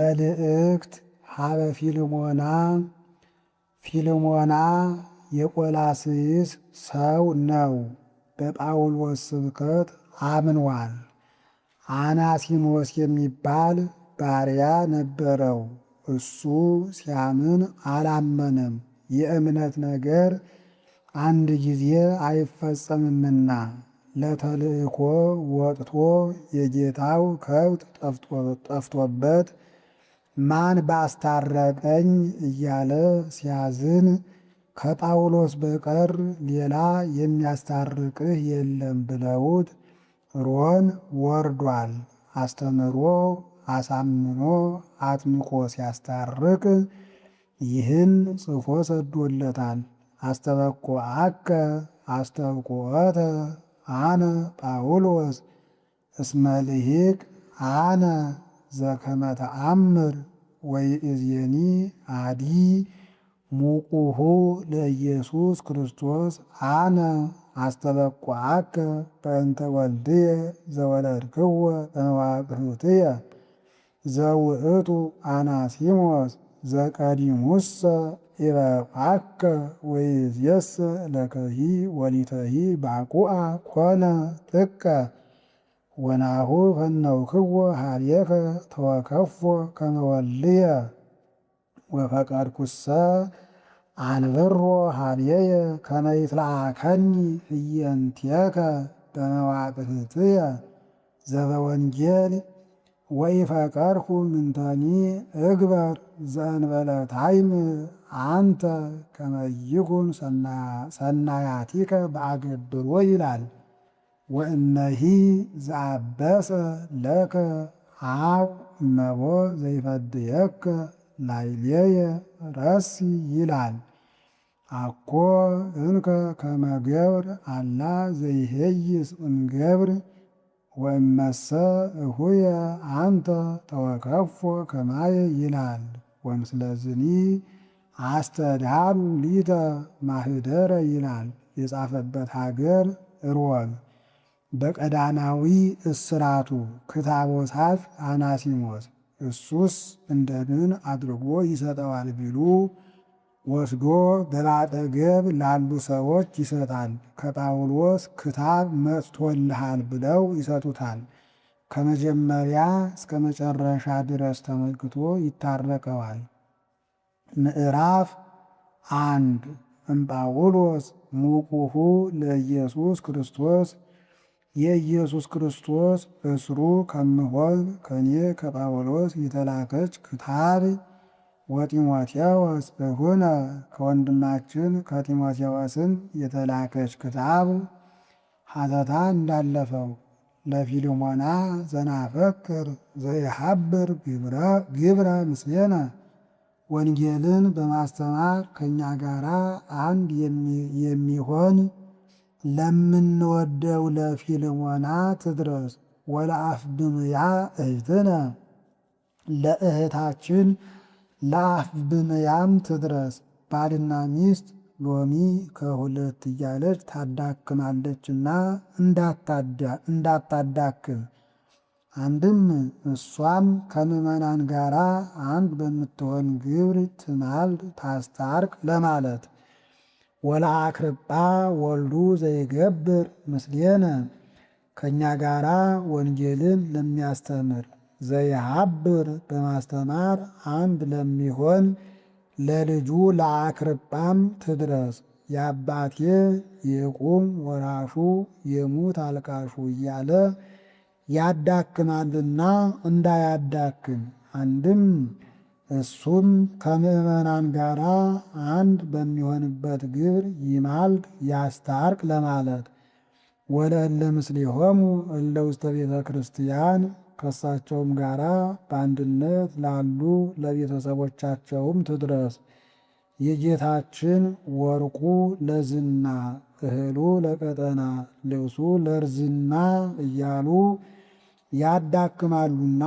መልእክት ሀበ ፊልሞና የቆላስይስ ሰው ነው። በጳውሎስ ስብከት አምኗል። አናሲሞስ የሚባል ባሪያ ነበረው። እሱ ሲያምን አላመነም። የእምነት ነገር አንድ ጊዜ አይፈጸምምና ለተልእኮ ወጥቶ የጌታው ከብት ጠፍቶበት ማን ባስታረቀኝ እያለ ሲያዝን ከጳውሎስ በቀር ሌላ የሚያስታርቅህ የለም ብለውት ሮም ወርዷል። አስተምሮ አሳምኖ አጥምቆ ሲያስታርቅ ይህን ጽፎ ሰዶለታል። አስተበቁዐከ አስተብቁዐተ አነ ጳውሎስ እስመ ልሂቅ አነ ዘከመ ተአምር ወይእዜኒ አዲ ሙቁሁ ለኢየሱስ ክርስቶስ አነ አስተበቁዐከ በእንተ ወልድየ ዘወለድክዎ በመዋቅህትየ ዘውእቱ አናሲሞስ ዘቀዲሙሰ ኢበቁዐከ ወይእዜሰ ለከሂ ወሊተሂ ባቁአ ኮነ ጥቀ ወናሁ ፈነውክዎ ኀቤከ ተወከፎ ከመ ወልድየ ወፈቀድኩሰ አንብሮ ኀቤየ ከመ ይትለአከኒ ህየንቴከ በመዋቅህትየ ዘበወንጌል ወኢፈቀድኩ ምንተኒ እግበር ዘእንበለ ታይምር አንተ ከመ ይኩን ሰናያቲከ በአገብሮ ይላል። ወእነሂ ዘአበሰ ለከ አብ እመቦ ዘይፈድየከ ላዕሌየ ረሲ ይላል። አኮ እንከ ከመ ገብር አላ ዘይሄይስ እምገብር ወእመሰ እሁየ አንተ ተወከፎ ከማየ ይላል። ወምስለዝኒ አስተዳሉ ሊተ ማህደረ ይላል። የጻፈበት ሀገር ሮም። በቀዳማዊ እስራቱ ክታቦሳት አናሲሞስ እሱስ እንደምን አድርጎ ይሰጠዋል ቢሉ ወስዶ በአጠገብ ላሉ ሰዎች ይሰጣል። ከጳውሎስ ክታብ መጥቶልሃል ብለው ይሰጡታል። ከመጀመሪያ እስከ መጨረሻ ድረስ ተመልክቶ ይታረቀዋል። ምዕራፍ 1 እምጳውሎስ ሙቁሁ ለኢየሱስ ክርስቶስ የኢየሱስ ክርስቶስ እስሩ ከምሆን ከኔ ከጳውሎስ የተላከች ክታብ ወጢሞቴዎስ እሁነ ከወንድማችን ከጢሞቴዎስም የተላከች ክታብ ሐተታ እንዳለፈው ለፊልሞና ዘናፈቅር ዘይሐብር ግብረ ምስሌነ ወንጌልን በማስተማር ከእኛ ጋር አንድ የሚሆን ለምንወደው ለፊልሞና ትድረስ። ወለአፍብምያ እህትነ ለእህታችን ለአፍብምያም ትድረስ። ባልና ሚስት ሎሚ ከሁለት እያለች ታዳክማለችና እንዳታዳክም። አንድም እሷም ከምዕመናን ጋር አንድ በምትሆን ግብር ትማልድ ታስታርቅ ለማለት። ወለአክርጳ ወልዱ ዘይገብር ምስሌነ ከእኛ ጋራ ወንጌልን ለሚያስተምር ዘይሐብር በማስተማር አንድ ለሚሆን ለልጁ ለአክርጳም ትድረስ። የአባቴ የቁም ወራሹ የሙት አልቃሹ እያለ ያዳክማልና እንዳያዳክም። አንድም እሱም ከምዕመናን ጋር አንድ በሚሆንበት ግብር ይማልድ ያስታርቅ ለማለት። ወለእለ ምስሌሆሙ እለ ውስተ ቤተ ክርስቲያን ከሳቸውም ጋራ በአንድነት ላሉ ለቤተሰቦቻቸውም ትድረስ። የጌታችን ወርቁ ለዝና እህሉ ለቀጠና ልብሱ ለርዝና እያሉ ያዳክማሉና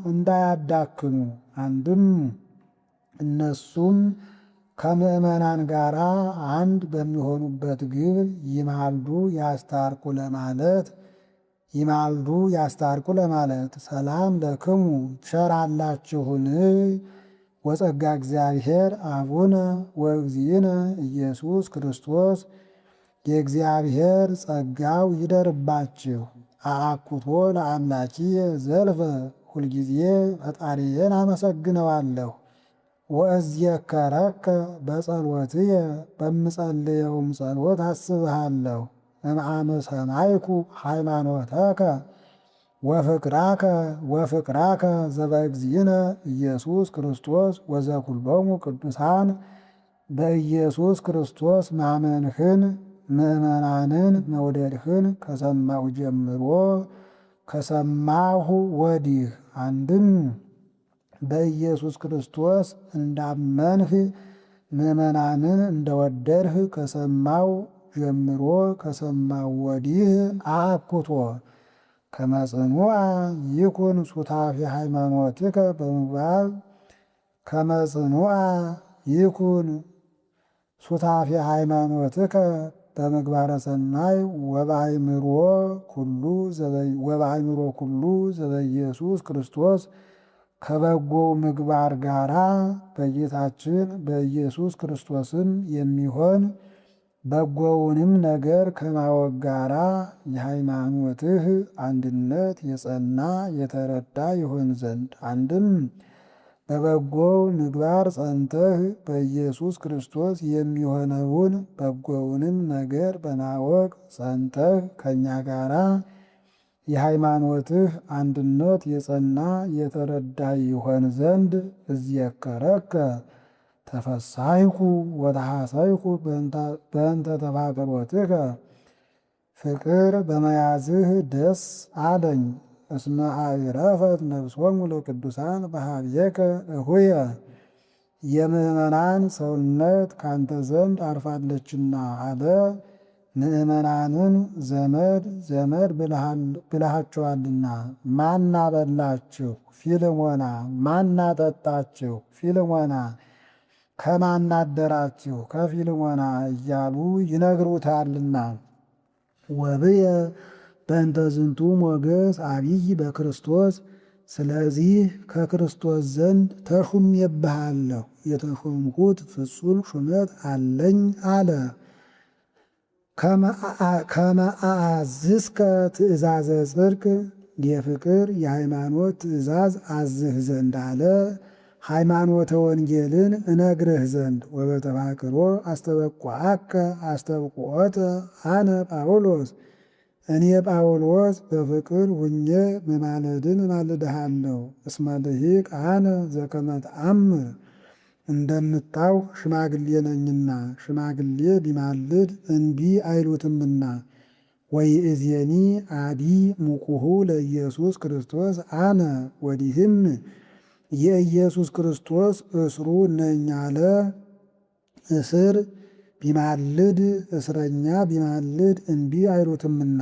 እንዳያዳክሙ። አንድም እነሱም ከምዕመናን ጋር አንድ በሚሆኑበት ግብር ይማልዱ ያስታርቁ ለማለት ይማልዱ ያስታርቁ ለማለት ሰላም ለክሙ ትሸራላችሁን ወጸጋ እግዚአብሔር አቡነ ወእግዚእነ ኢየሱስ ክርስቶስ የእግዚአብሔር ጸጋው ይደርባችሁ። አአኩቶ ለአምላኪየ ዘልፈ ሁልጊዜ ፈጣሪዬን አመሰግነዋለሁ። ወእዝየከረከ በጸሎትየ በምጸልየውም ጸሎት አስብሃለሁ። እምአመ ሰማይኩ ሃይማኖተከ ወፍቅራከ ዘበእግዚእነ ኢየሱስ ክርስቶስ ወዘኩሎሙ ቅዱሳን በኢየሱስ ክርስቶስ ማመንህን ምእመናንን መውደድህን ከሰማሁ ጀምሮ ከሰማሁ ወዲህ አንድም በኢየሱስ ክርስቶስ እንዳመንህ ምእመናንን እንደወደድህ ከሰማው ጀምሮ ከሰማው ወዲህ አአኩቶ ከመጽኑዓ ይኩን ሱታፌ ሃይማኖትከ በምግባር ከመጽኑዓ ይኩን ሱታፌ ሃይማኖትከ በምግባረ ሰናይ ወበአእምሮ ኩሉ ዘበኢየሱስ ክርስቶስ ከበጎው ምግባር ጋራ በጌታችን በኢየሱስ ክርስቶስም የሚሆን በጎውንም ነገር ከማወቅ ጋራ የሃይማኖትህ አንድነት የጸና የተረዳ ይሆን ዘንድ አንድም በበጎው ምግባር ጸንተህ በኢየሱስ ክርስቶስ የሚሆነውን በጎውንም ነገር በማወቅ ጸንተህ ከእኛ ጋራ የሃይማኖትህ አንድነት የጸና የተረዳ ይሆን ዘንድ እዝየከረከ ተፈሳይኩ ወተሐሰይኩ በእንተ ተፋቅሮትከ ፍቅር በመያዝህ ደስ አለኝ። እስመ አዕረፈት ነፍሶሙ ለቅዱሳን በኀቤከ እሁየ የምእመናን ሰውነት ካንተ ዘንድ አርፋለችና አለ። ምእመናንን ዘመድ ብለሃቸዋልና። ማና በላችሁ ፊልሞና፣ ማና ጠጣችሁ ፊልሞና፣ ከማን አደራችሁ ከፊልሞና እያሉ ይነግሩታልና። ወብየ በእንተ ዝንቱ ሞገስ አብይ በክርስቶስ ስለዚህ ከክርስቶስ ዘንድ ተሹሜብሃለሁ፣ የተሾምኩት ፍጹም ሹመት አለኝ አለ። ከመአዝዝከ ትእዛዘ ጽድቅ የፍቅር የሃይማኖት ትእዛዝ አዝህ ዘንድ አለ። ሃይማኖተ ወንጌልን እነግርህ ዘንድ ወበተፋቅሮ አስተበቁዐከ አስተብቁዖተ አነ ጳውሎስ እኔ ጳውሎስ በፍቅር ሁኜ መማለድን እማልድሃለሁ። እስመ ልሂቅ አነ ዘከመ ተአምር እንደምታውቅ ሽማግሌ ነኝና ሽማግሌ ቢማልድ እንቢ አይሉትምና። ወይእዜኒ አዲ ሙቁሁ ለኢየሱስ ክርስቶስ አነ ወዲህም የኢየሱስ ክርስቶስ እስሩ ነኝ አለ። እስር ቢማልድ እስረኛ ቢማልድ እንቢ አይሉትምና።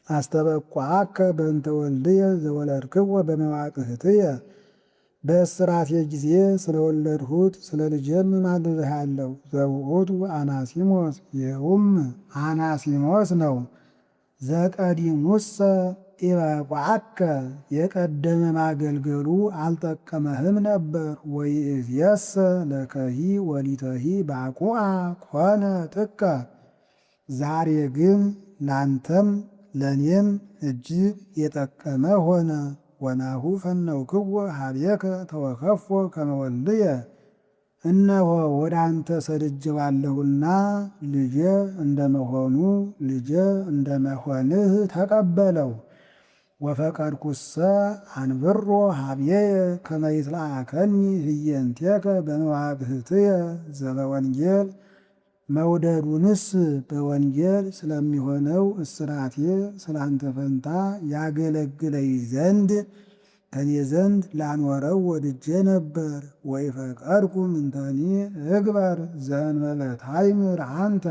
አስተበቁዐከ በእንተ ወልድየ ዘወለድክዎ በመዋቅህትየ በእስራቴ ጊዜ ስለወለድሁት ስለ ልጄም እማልድሃለሁ። ዘውእቱ አናሲሞስ ይኸውም አናሲሞስ ነው። ዘቀዲሙሰ ኢበቁዐከ የቀደመ ማገልገሉ አልጠቀመህም ነበር። ወይእዜሰ ለከሂ ወሊተሂ ባቁዐ ኮነ ጥቀ ዛሬ ግን ላንተም ለእኔም እጅግ የጠቀመ ሆነ። ወናሁ ፈነውክዎ ኀቤከ ተወከፎ ከመ ወልድየ እነሆ ወደ አንተ ሰድጄዋለሁና ልጄ እንደመሆኑ ልጄ እንደመሆንህ ተቀበለው። ወፈቀድኩሰ አንብሮ ኀቤየ ከመ ይትለአከኒ ህየንቴከ በመዋግህትየ ዘበወንጌል መውደዱንስ በወንጌል ስለሚሆነው እስራቴ ስላንተ ፈንታ ያገለግለኝ ዘንድ ከኔ ዘንድ ላኖረው ወድጄ ነበር። ወኢፈቀድኩ ምንተኒ እግበር ዘእንበለ ታይምር አንተ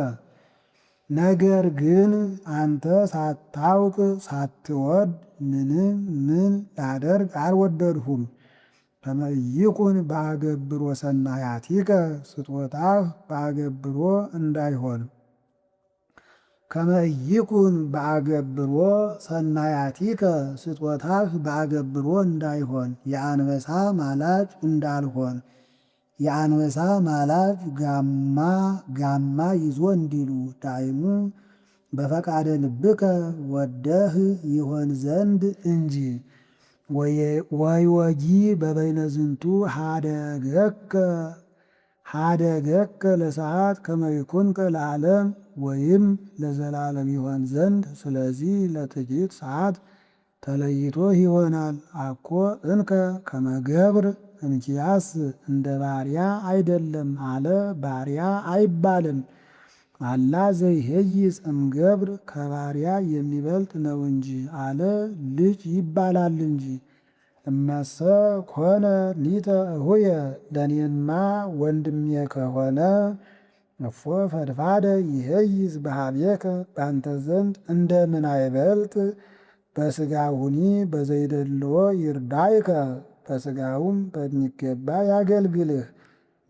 ነገር ግን አንተ ሳታውቅ ሳትወድ ምንም ምን ላደርግ አልወደድሁም። ከመ ኢይኩን በአገብሮ ሰናያቲከ ስጦታህ በአገብሮ እንዳይሆን ከመ ኢይኩን በአገብሮ ሰናያቲከ ስጦታህ በአገብሮ እንዳይሆን የአንበሳ ማላጅ እንዳልሆን የአንበሳ ማላጅ ጋማ ይዞ እንዲሉ ዳይሙ በፈቃደ ልብከ ወደህ ይሆን ዘንድ እንጂ። ወይወጊ በበይነ ዝንቱ ሀደገከ ለሰዓት ከመ ይኩንከ ለዓለም ወይም ለዘላለም ይሆን ዘንድ ስለዚህ ለጥቂት ሰዓት ተለይቶ ይሆናል። አኮ እንከ ከመገብር እንኪያስ እንደ ባሪያ አይደለም አለ። ባሪያ አይባልም። አላ ዘይሄይስ እምገብር ከባሪያ የሚበልጥ ነው እንጂ አለ። ልጅ ይባላል እንጂ። እመሰ ኮነ ሊተ እሁየ ለኔማ ወንድሜ ከሆነ እፎ ፈድፋደ ይሄይስ በኀቤከ ባንተ ዘንድ እንደምን አይበልጥ። በሥጋሁኒ በዘይደልዎ ይርዳይከ በሥጋውም በሚገባ ያገልግልህ።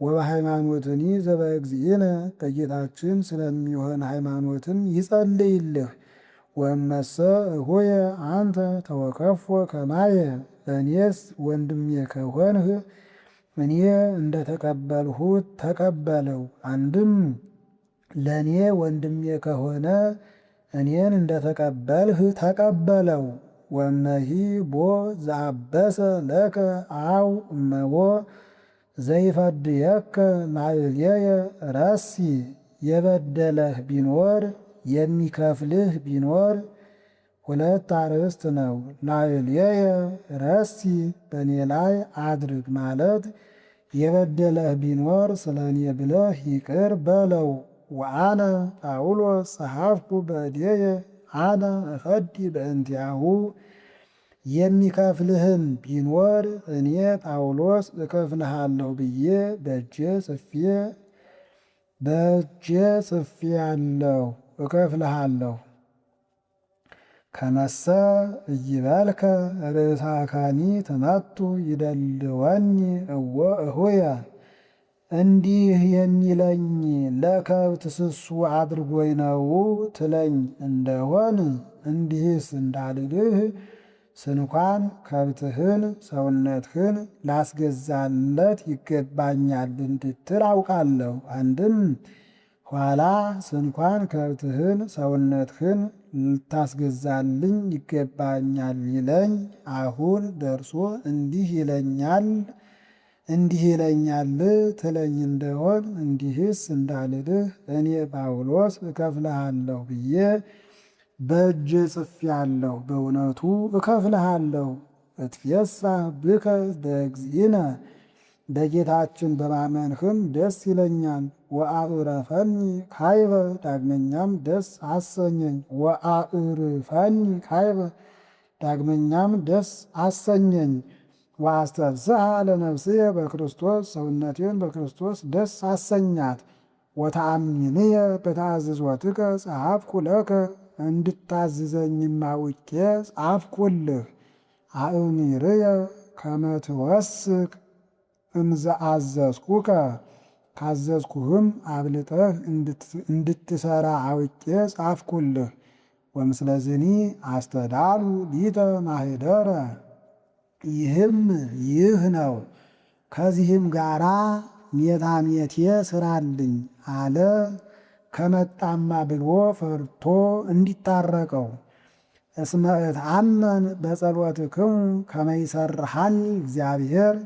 ወበሃይማኖትኒ ዘበእግዚእነ በጌታችን ስለሚሆን ሃይማኖትም ይጸልይልህ። ወእመሰ እሁየ አንተ ተወከፎ ከማየ ለእኔስ ወንድሜ ከሆንህ እኔ እንደ ተቀበልሁት ተቀበለው። አንድም ለእኔ ወንድሜ ከሆነ እኔን እንደ ተቀበልህ ተቀበለው። ወመሂ ቦ ዘአበሰ ለከ አው እመቦ ዘይፈድየከ ላዕሌየ ረሲ የበደለህ ቢኖር የሚከፍልህ ቢኖር ሁለት አርዕስት ነው። ላዕሌየ ረሲ በእኔ ላይ አድርግ ማለት የበደለህ ቢኖር ስለ እኔ ብለህ ይቅር በለው። ወአነ ጳውሎስ ጸሐፍኩ በእዴየ አነ እፈዲ በእንቲአሁ የሚከፍልህም ቢኖር እኔ ጳውሎስ እከፍልሃለሁ ብዬ በእጄ ጽፌአለሁ እከፍልሃለሁ። ከመሰ ኢይበልከ ርእሳካኒ ትመቱ ይደልወኒ እወ እሁየ እንዲህ የሚለኝ ለከብት ስሱ አድርጎኝ ነው ትለኝ እንደሆን እንዲህስ እንዳልልህ ስንኳን ከብትህን ሰውነትህን ላስገዛለት ይገባኛል እንድትል አውቃለሁ። አንድም ኋላ ስንኳን ከብትህን ሰውነትህን ልታስገዛልኝ ይገባኛል ይለኝ አሁን ደርሶ እንዲህ ይለኛል ትለኝ እንደሆን እንዲህስ እንዳልልህ እኔ ጳውሎስ እከፍልሃለሁ ብዬ በእጄ ጽፌአለሁ። በእውነቱ እከፍልሃለሁ። እትፌሳህ ብከ በእግዚእነ በጌታችን በማመንህም ደስ ይለኛል። ወአዕረፈኒ ካይበ ዳግመኛም ደስ አሰኘኝ። ወአዕርፈኒ ካይበ ዳግመኛም ደስ አሰኘኝ። ወአስተብስሐ ለነፍስየ በክርስቶስ ሰውነቴን በክርስቶስ ደስ አሰኛት። ወተአምኒየ በተአዘዝወትከ ጸሐፍኩ ለከ እንድታዝዘኝም አውቄ ጻፍኩልህ። አእምርየ ከመ ትወስክ እምዘአዘዝኩከ ካዘዝኩህም አብልጠህ እንድትሰራ አውቄ ጻፍኩልህ። ወምስለዝኒ አስተዳሉ ሊተ ማኅደረ ይህ ነው። ከዚህም ጋራ ሜታሜቴ ስራልኝ አለ። ከመጣማ ብሎ ፈርቶ እንዲታረቀው። እስመ እትአመን በጸሎትክሙ ከመ ይሠርሐኒ እግዚአብሔር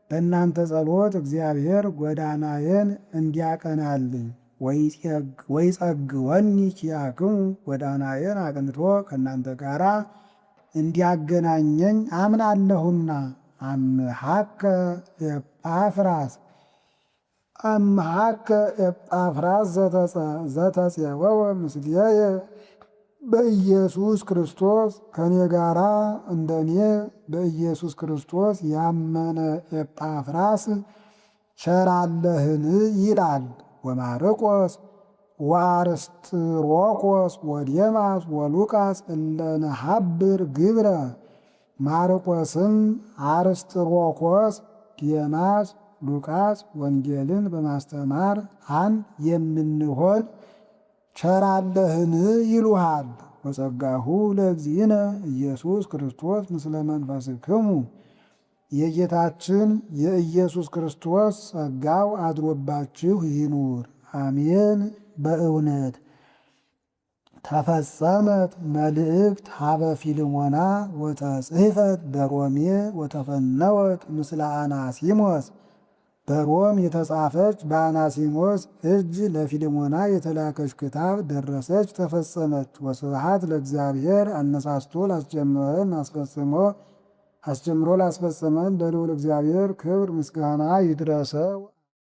በእናንተ ጸሎት እግዚአብሔር ጎዳናዬን እንዲያቀናልኝ ወይጸግወኒ ኪያክሙ ጎዳናዬን አቅንቶ ከእናንተ ጋር እንዲያገናኘኝ አምናለሁና። አምሃከ ኤጳፍራስ ዘተጼወወ ምስሌየ በኢየሱስ ክርስቶስ ከኔ ጋራ እንደኔ በኢየሱስ ክርስቶስ ያመነ ኤጳፍራስ ቸራለህን ይላል። ወማርቆስ ወአርስጥሮኮስ ወዴማስ ወሉቃስ እለ ነሐብር ግብረ ማርቆስም አርስጥሮኮስ ዴማስ ሉቃስ ወንጌልን በማስተማር አንድ የምንሆን ቸራለህን ይሉሃል። ወጸጋሁ ለእግዚእነ ኢየሱስ ክርስቶስ ምስለ መንፈስክሙ የጌታችን የኢየሱስ ክርስቶስ ጸጋው አድሮባችሁ ይኑር። አሜን። በእውነት ተፈጸመት መልእክት ሀበ ፊልሞና ወተጽሕፈት በሮሜ ወተፈነወት ምስለ አናሲሞስ በሮም የተጻፈች በአናሲሞስ እጅ ለፊልሞና የተላከች ክታብ ደረሰች፣ ተፈጸመች። ወስብሐት ለእግዚአብሔር አነሳስቶ ላስጀመረን አስጀምሮ ላስፈጸመን ለልዑል እግዚአብሔር ክብር ምስጋና ይድረሰው።